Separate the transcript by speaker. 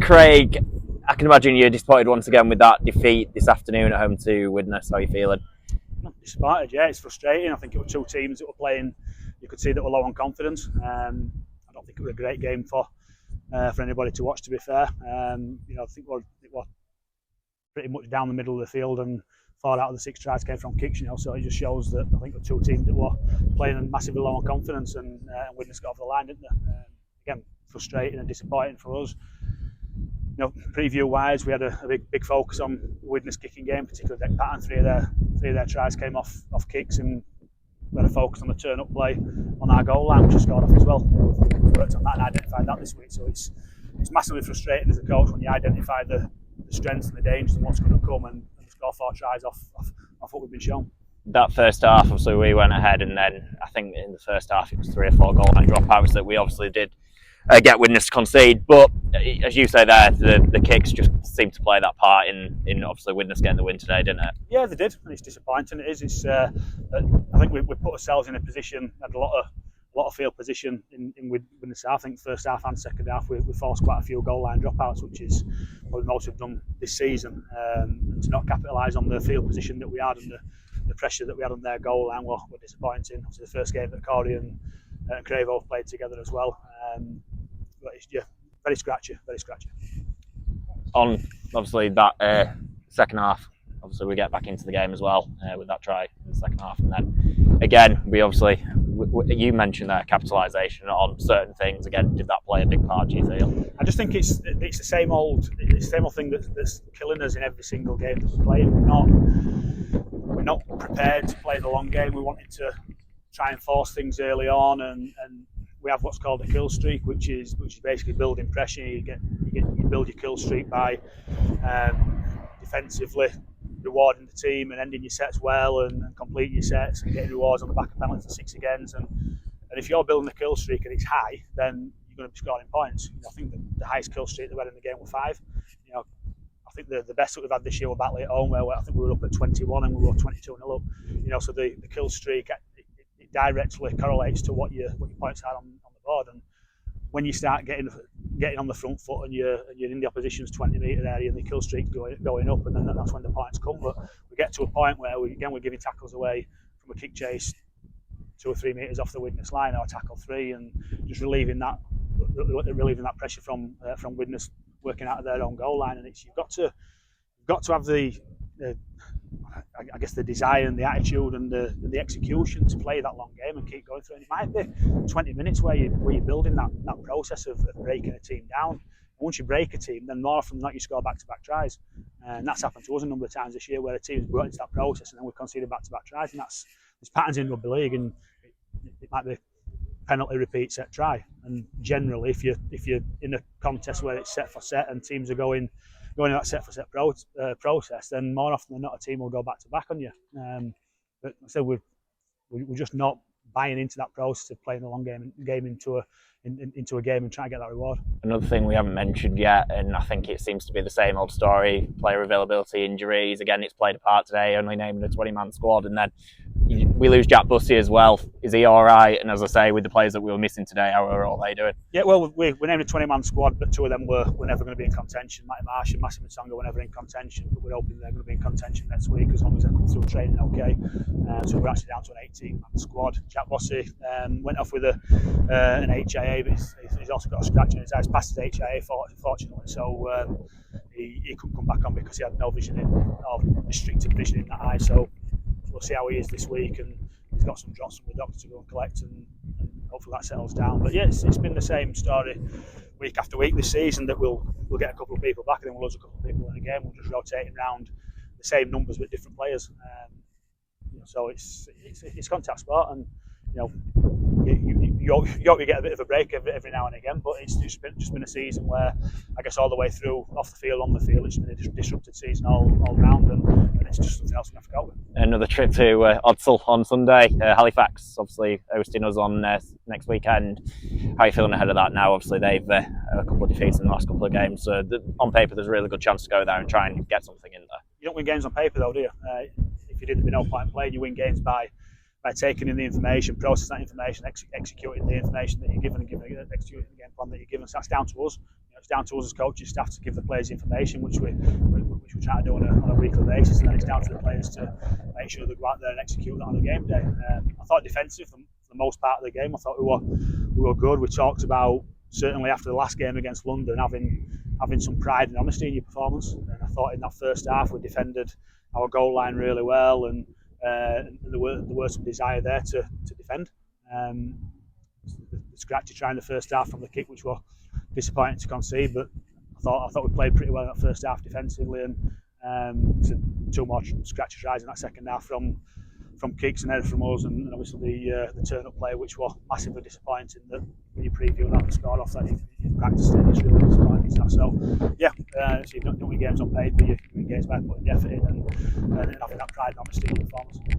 Speaker 1: Craig, I can imagine you're disappointed once again with that defeat this afternoon at home to Widnes. How are you feeling?
Speaker 2: Not disappointed, yeah. It's frustrating. I think it were two teams that were playing. You could see that were low on confidence. I don't think it was a great game for anybody to watch. To be fair, I think it was pretty much down the middle of the field, and 4 out of the 6 tries came from kicks. So it just shows that I think the two teams that were playing massively low on confidence, and Widnes got off the line, didn't they? Again, frustrating and disappointing for us. Preview-wise, we had a big focus on Widnes kicking game, particularly deck pattern. Three of their tries came off kicks, and we had a focus on the turn-up play on our goal line, which we scored off as well. We've worked on that and identified that this week. So it's massively frustrating as a coach when you identify the strengths and the dangers and what's going to come, and score 4 tries off what we've been shown.
Speaker 1: That first half, obviously, we went ahead, and then I think in the first half it was 3 or 4 goal line dropouts that we obviously did get Widnes to concede. But as you say there, the kicks just seemed to play that part in obviously Widnes getting the win today, didn't it? Yeah,
Speaker 2: they did, and it's disappointing. It is. It's. I think we put ourselves in a position, had a lot of field position in Widnes. I think first half and second half we forced quite a few goal line dropouts, which is what most have done this season. And to not capitalise on the field position that we had and the pressure that we had on their goal line were disappointing. Obviously, the first game that Corey and Cravo played together as well. But it's very scratchy.
Speaker 1: On obviously that second half, obviously we get back into the game as well with that try in the second half, and then again we obviously you mentioned that capitalisation on certain things. Again, did that play a big part, do you feel?
Speaker 2: I just think it's the same old thing that's killing us in every single game that we're playing. We're not prepared to play the long game. We wanted to try and force things early on, and we have what's called a kill streak, which is basically building pressure. You build your kill streak by defensively rewarding the team and ending your sets well and completing your sets and getting rewards on the back of penalties and 6 agains. And if you're building a kill streak and it's high, then you're going to be scoring points. I think the highest kill streak that we had in the game were 5. I think the best that we've had this year were Batley at home, where I think we were up at 21 and we were 22-0 up. So the kill streak it directly correlates to what your points are on the board. And when you start getting on the front foot and you're in the opposition's 20-metre area and the kill streak's going up, and then that's when the points come. But we get to a point where we're giving tackles away from a kick chase 2 or 3 metres off the Widnes line, or tackle 3, and just relieving that pressure from Widnes working out of their own goal line. And you've got to have the desire and the attitude and the execution to play that long game and keep going through. And it might be 20 minutes where you're building that process of breaking a team down. And once you break a team, then more often than not you score back-to-back tries. And that's happened to us a number of times this year, where a team's brought into that process and then we've conceded back-to-back tries. And there's patterns in rugby league, and it might be penalty, repeat, set, try. And generally, if you're in a contest where it's set for set and teams are going in that set for set process, then more often than not a team will go back to back on you. But so we're just not buying into that process of playing the long game into a game and trying to get that reward.
Speaker 1: Another thing we haven't mentioned yet, and I think it seems to be the same old story: player availability, injuries. Again, it's played a part today, only naming a 20-man squad, and then we lose Jack Bussey as well. Is he all right? And as I say, with the players that we were missing today, how are all they doing?
Speaker 2: Yeah, well, we named a 20-man squad, but 2 of them were never going to be in contention. Matty Marsh and Massimo Tsonga were never in contention, but we're hoping they're going to be in contention next week as long as they come through training okay. So we're actually down to an 18-man squad. Jack Bussey went off with an HIA, but he's also got a scratch in his eye. He's passed his HIA, fortunately, so he couldn't come back on because he had no vision or restricted vision in that eye. So we'll see how he is this week, and he's got some drops from the doctor to go and collect, and hopefully that settles down. But yeah, it's been the same story week after week this season, that we'll get a couple of people back and then we'll lose a couple of people in a game. We'll just rotating around the same numbers with different players. So it's contact sport, and you hope you get a bit of a break every now and again, but it's just been a season where I guess all the way through, off the field, on the field, it's been a disrupted season all round, and it's just something else we have to go with.
Speaker 1: Another trip to Odsal on Sunday. Halifax obviously hosting us on next weekend. How are you feeling ahead of that now? Obviously they've a couple of defeats in the last couple of games, so on paper there's a really good chance to go there and try and get something in there.
Speaker 2: You don't win games on paper though, do you? If you didn't, be no point playing. You win games by taking in the information, processing that information, executing the information that you're given, and executing the game plan that you're given. So that's down to us. it's down to us as coaches, staff, to give the players information, which we try to do on a weekly basis, and then it's down to the players to make sure they go out there and execute that on a game day. I thought defensive for the most part of the game. I thought we were good. We talked about, certainly after the last game against London, having some pride and honesty in your performance. And I thought in that first half we defended our goal line really well, and there were some desire there to defend. The scratchy try in the first half from the kick, which were disappointing to concede, but I thought we played pretty well in that first half defensively, and so 2 more scratchy tries in that second half from kicks and headers from us, and obviously the turn-up play, which was massively disappointing. That when you preview that and scored off that, you've practiced it, it's really disappointing. So yeah, so you don't win games on paper, you win games by putting the effort in and having that pride and honesty in your performance.